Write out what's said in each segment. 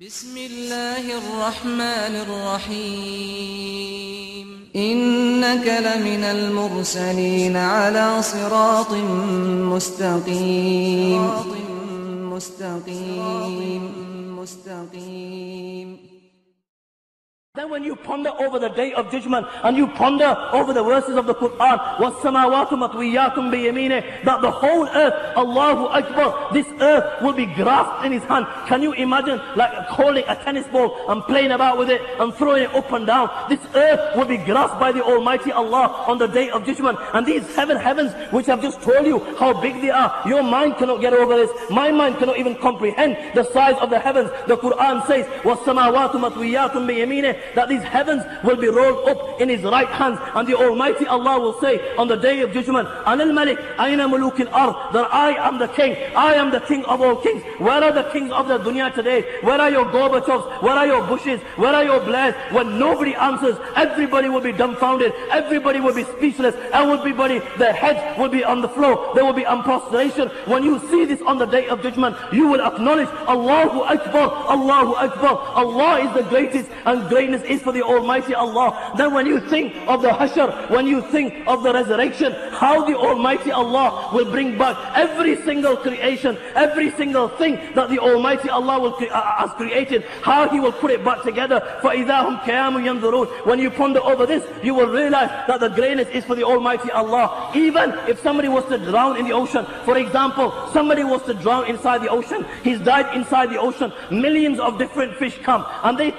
بسم الله الرحمن الرحيم إنك لمن المرسلين على صراط مستقيم. Then when you ponder over the day of judgment and you ponder over the verses of the Quran, وَالسَّمَاوَاتُ مَطْوِيَّاتٌ بِيَمِينِهِ, that the whole earth, Allahu Akbar, this earth will be grasped in His hand. Can you imagine like holding a tennis ball and playing about with it and throwing it up and down? This earth will be grasped by the Almighty Allah on the day of judgment. And these heavens which I've just told you how big they are, your mind cannot get over this. My mind cannot even comprehend the size of the heavens. The Quran says, وَالسَّمَاوَاتُ مَطْوِيَّاتٌ بِيَمِينِهِ, that these heavens will be rolled up in His right hand, and the Almighty Allah will say on the day of judgment, Ana al-Malik, Aina muluk al-ard, that I am the king, I am the king of all kings. Where are the kings of the dunya today? Where are your Gorbachevs? Where are your Bushes? Where are your Blairs? When nobody answers, everybody will be dumbfounded, everybody will be speechless, everybody, their heads will be on the floor, there will be prostration. When you see this on the day of judgment, you will acknowledge, Allahu Akbar, Allahu Akbar, Allah is the greatest, and greatness is for the Almighty Allah. Then when you think of the Hashr, when you think of the resurrection, how the Almighty Allah will bring back every single creation, every single thing that the Almighty Allah has created, how He will put it back together. فَإِذَا هُمْ قِيَامٌ يَنْظُرُونَ. When you ponder over this, you will realize that the greatness is for the Almighty Allah. Even if somebody was to drown in the ocean, for example, somebody was to drown inside the ocean, he's died inside the ocean, millions of different fish come and they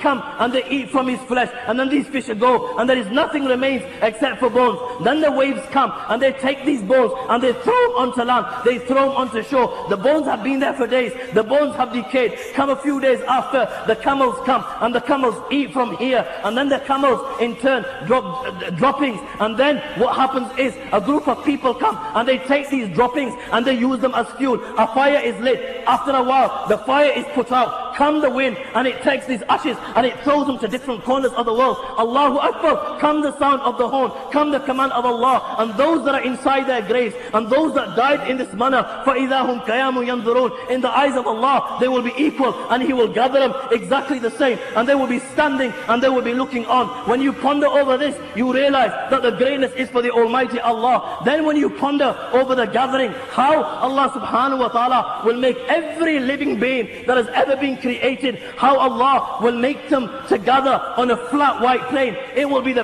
eat from his flesh, and then these fish go, and there is nothing remains except for bones. Then the waves come and they take these bones and they throw them onto land, they throw them onto shore. The bones have been there for days, the bones have decayed. Come a few days after, the camels come and the camels eat from here, and then the camels in turn drop droppings, and then what happens is a group of people come and they take these droppings and they use them as fuel. A fire is lit, after a while the fire is put out, come the wind and it takes these ashes and it throws them to different corners of the world. Allahu Akbar, come the sound of the horn, come the command of Allah, and those that are inside their graves and those that died in this manner, فَإِذَا هُمْ قِيَامٌ يَنْظُرُونَ, in the eyes of Allah they will be equal, and He will gather them exactly the same, and they will be standing and they will be looking on. When you ponder over this, you realize that the greatness is for the Almighty Allah. Then when you ponder over the gathering, how Allah subhanahu wa ta'ala will make every living being that has ever been created, how Allah will make them to gather on a flat white plain. It will be the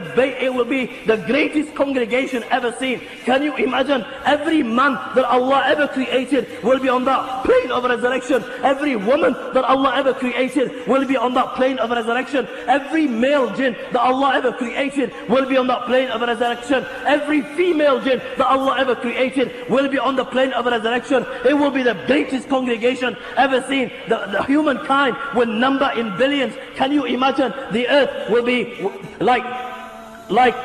greatest congregation ever seen. Can you imagine? Every man that Allah ever created will be on that plane of resurrection. Every woman that Allah ever created will be on that plane of resurrection. Every male jinn that Allah ever created will be on that plane of resurrection. Every female jinn that Allah ever created will be on the plane of resurrection. It will be the greatest congregation ever seen. The humankind will number in billions. Can you imagine? The earth will be like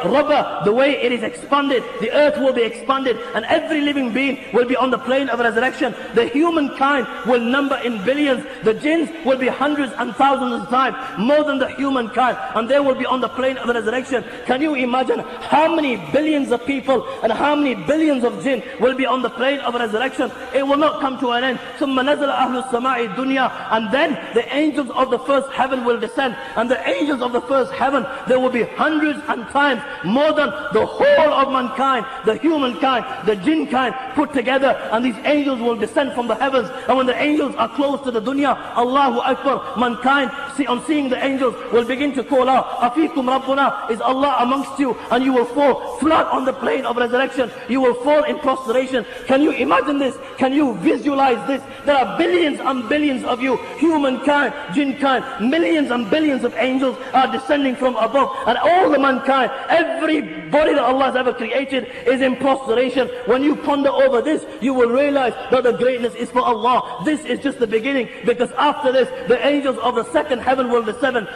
rubber, the way it is expanded, the earth will be expanded, and every living being will be on the plane of resurrection. The humankind will number in billions. The jinns will be hundreds and thousands of times more than the humankind, and they will be on the plane of resurrection. Can you imagine how many billions of people and how many billions of jinn will be on the plane of resurrection? It will not come to an end. ثُمَّ نَزَلَ أَهْلُ السَّمَاءِ الدُّنْيَا, and then the angels of the first heaven will descend, and the angels of the first heaven, there will be hundreds and times more than the whole of mankind, the humankind, the jinn kind put together, and these angels will descend from the heavens. And when the angels are close to the dunya, Allahu Akbar, mankind on seeing the angels will begin to call out, Afikum Rabbuna, is Allah amongst you? And you will fall flat on the plane of resurrection. You will fall in prostration. Can you imagine this? Can you visualize this? There are billions and billions of you, humankind, jinn kind, millions and billions of angels are descending from above, and all the mankind, everybody that Allah has ever created is in prostration. When you ponder over this, you will realize that the greatness is for Allah. This is just the beginning, because after this, the angels of the second heaven will descend.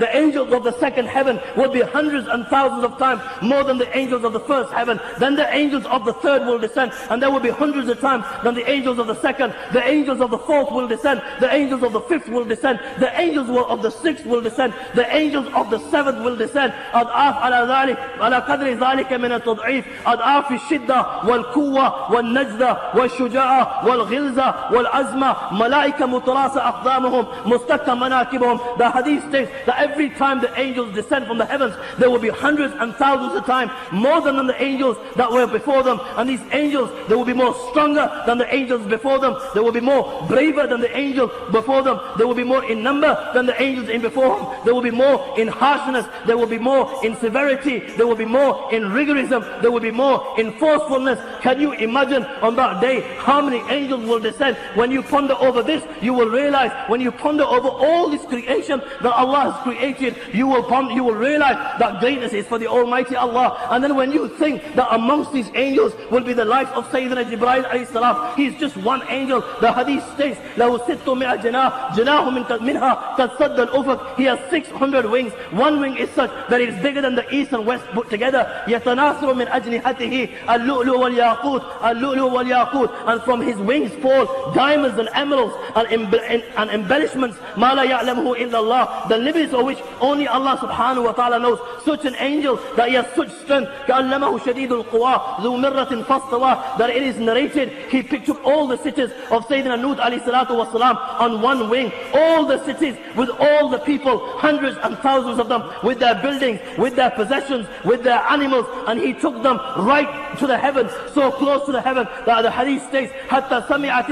The angels of the second heaven will be hundreds and thousands of times more than the angels of the first heaven. Then the angels of the third will descend, and there will be hundreds of times than the angels of the second. The angels of the fourth will descend. The angels of the fifth will descend. The angels of the sixth will descend. The angels of the seventh will descend. أضعاف على ذلك على قدر ذلك من التضعيف. أضعاف الشدة والقوة والنجدة والشجاعة والغلظة والعزمة. ملائكة متراصة أقدامهم مستكة مناكبهم. The hadith states that every time the angels descend from the heavens, there will be hundreds and thousands of times more than the angels that were before them. And these angels, they will be more stronger than the angels before them. They will be more braver than the angels before them. They will be more in number than the angels in before them. They will be more in harshness. They will be more in severity. They will be more in rigorism. They will be more in forcefulness. Can you imagine on that day how many angels will descend? When you ponder over this, you will realize, when you ponder over all this creation that Allah has created, you will realize that greatness is for the Almighty Allah. And then when you think that amongst these angels will be the life of Sayyidina Jibreel alayhi salam, he is just one angel. The hadith states, لَهُ سِتُّ مِئَ جَنَاهُ جَنَاهُ مِنْهَا قَدْ سَدَّ الْأُفُقِ. He has 600 wings. One wing is such that it is bigger than the east and west put together. يَتَنَاثُرُ مِنْ أَجْنِحَتِهِ اللُّؤْلُؤُ وَالْيَاقُوتُ اللُّؤْلُؤُ وَالْيَاقُوتُ. And from his wings fall diamonds and emeralds and embellishments. مَا لَا يَعْلَمُهُ إِلَّا اللَّهُ. The limits of which only Allah subhanahu wa ta'ala knows. Such an angel that he has such strength. كَأَلَّمَهُ شَدِيدُ الْقُوَى ذُو مِرَّةٍ فَاسْتَوَى. That it is narrated, he picked up all the cities of Sayyidina Nuh alayhi salatu wasalam on one wing. All the cities with all the people, hundreds and thousands of them, with their buildings, with their possessions, with their animals, and he took them right to the heaven, so close to the heaven that the hadith states, حتى سمعت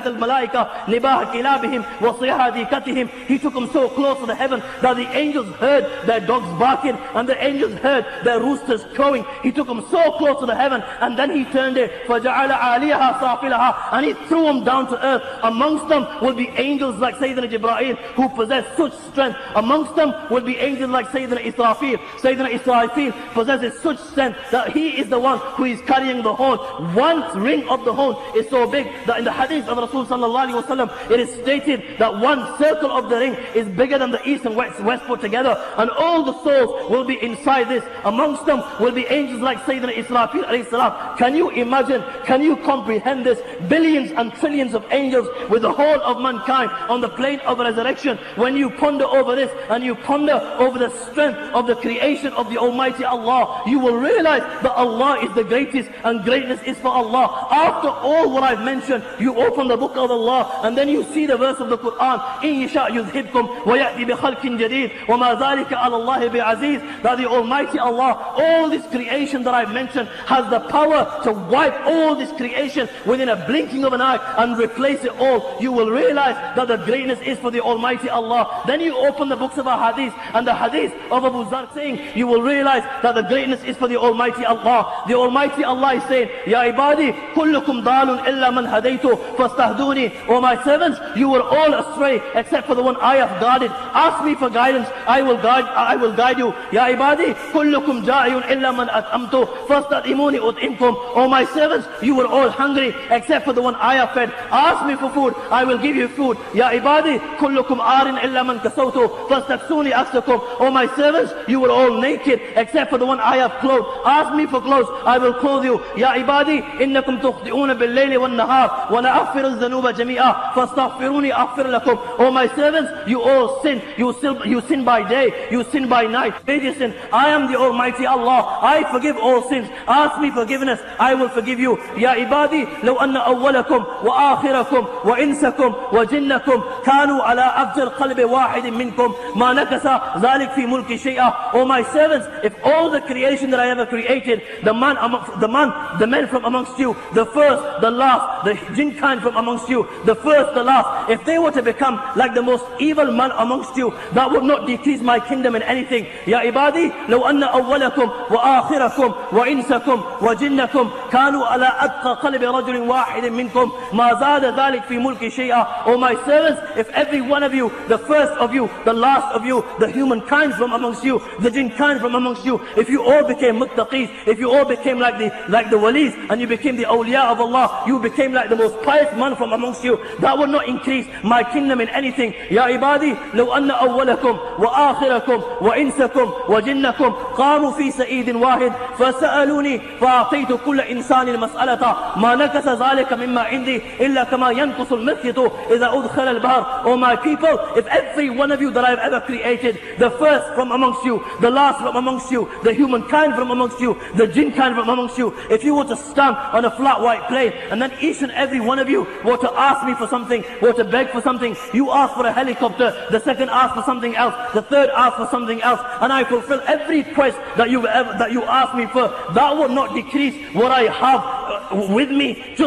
الملائكة نباح كلابهم وصياح ديكتهم. He took them so close to the heaven that the angels heard their dogs barking and the angels heard their roosters crowing. He took them so close to the heaven, and then he turned it, فَجَعَلَ عَالِيَهَا صَافِلَهَا, and he threw them down to earth. Amongst them will be angels like Sayyidina Jibreel, who possess such strength. Amongst them will be angels like Sayyidina Israfil. Sayyidina Israfil possesses such strength that he is the one who is carrying the horn. One ring of the horn is so big that in the hadith of Rasul sallallahu alaihi wasallam, it is stated that one circle of the ring is bigger than the east and west put together, and all the souls will be inside this. Amongst them will be angels like Sayyidina Israfil alayhi salam. Can you imagine, can you comprehend this? Billions and trillions of angels with the whole of mankind on the plane of resurrection. When you ponder over this and you ponder over the strength of the creation of the Almighty Allah, you will realize that Allah is the greatest and greatness is for Allah. After all what I've mentioned, you open the book of Allah and then you see the verse of the Quran, إِن يَشَأْ يُذْهِبْكُمْ وَيَأْتِ بِخَلْقٍ جَدِيدٍ وَمَا ذَلِكَ عَلَى اللَّهِ بِعَزِيزٍ. That the Almighty Allah, all this creation that I've mentioned, has the power to wipe all this creation within a blinking of an eye and replace it all. You will realize that the greatness is for the Almighty Allah. Then you open the books of Hadith and the Hadith of Abu Zar saying, you will realize that the greatness is for the Almighty Allah. The Almighty Allah is saying, Ya ibadi, kullukum dalun illa man hadaytu fastahduni. O my servants, you were all astray except for the one I have guided. Ask me for guidance, I will guide you. Ya ibadi, kullukum ja'iyun illa man at'amtu fastadimuni ut'imkum. O my servants, you were all hungry except for the one I have fed. Ask me for food, I will give you food. Ya ibadi, kullukum arin illa man kasawtu fastaksuni aksakum. O my servants, you were all naked except for the one I have clothed. Ask me for clothes, I will clothe you. Ya ibadi, innakum tukhti'una bil-layli wan-nahar wa la aghfiru adh-dhunuba jami'a fastaghfiruni aghfir lakum. O my servants, you all sin. You sin by day, you sin by night. Major sin. I am the Almighty Allah. I forgive all sins. Ask me forgiveness, I will forgive you. Ya ibadi, law anna awwalakum wa akhirakum wa insakum wa jinnakum kanu ala afjal qalbi wahidin minkum ma nakasa dhalik fi mulki shay'a. O my servants, if all the creation that I ever created, the men from amongst you, the first, the last, the jinn kind from amongst you, the first, the last, if they were to become like the most evil man amongst you, that would not decrease my kingdom in anything. Ya ibadi, law anna awwalakum wa akhirakum wa insakum wa jinnakum kanu ala atqa qalbi rajulin wahidin minkum ma zada dhalik fi mulki shay'a. O my servants, if every one of you, the first of you, the last of you, the humankind from amongst you, the jinn kind from amongst you, if you all became muttaqis, if you all became like the walis, and you became the awliya of Allah, you became like the most pious man from amongst you, that would not increase increase my kingdom in anything. Ya ibadi, لو أن أولكم وآخركم وإنسكم وجنكم قاموا في سعيد واحد فسألوني فأعطيت كل إنسان مسألة ما نكس ذلك مما عندي إلا كما ينقص المخيط إذا أدخل البحر. Oh my people, if every one of you that I have ever created, the first from amongst you, the last from amongst you, the humankind from amongst you, the jinn kind from amongst you, if you were to stand on a flat white plane and then each and every one of you were to ask me for something, were to beg for something, you ask for a helicopter, the second ask for something else, the third ask for something else, and I fulfill every request that you ask me for, that will not decrease what I have with me to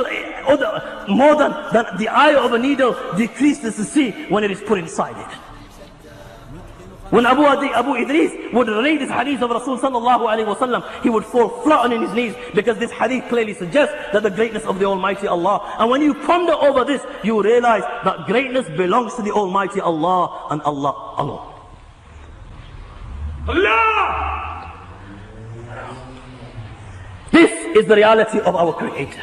more than the eye of a needle decreases the sea when it is put inside it. When Abu Idris would read this hadith of Rasul sallallahu alayhi wa sallam, he would fall flat on his knees, because this hadith clearly suggests that the greatness of the Almighty Allah. And when you ponder over this, you realize that greatness belongs to the Almighty Allah and Allah alone. Allah! This is the reality of our Creator.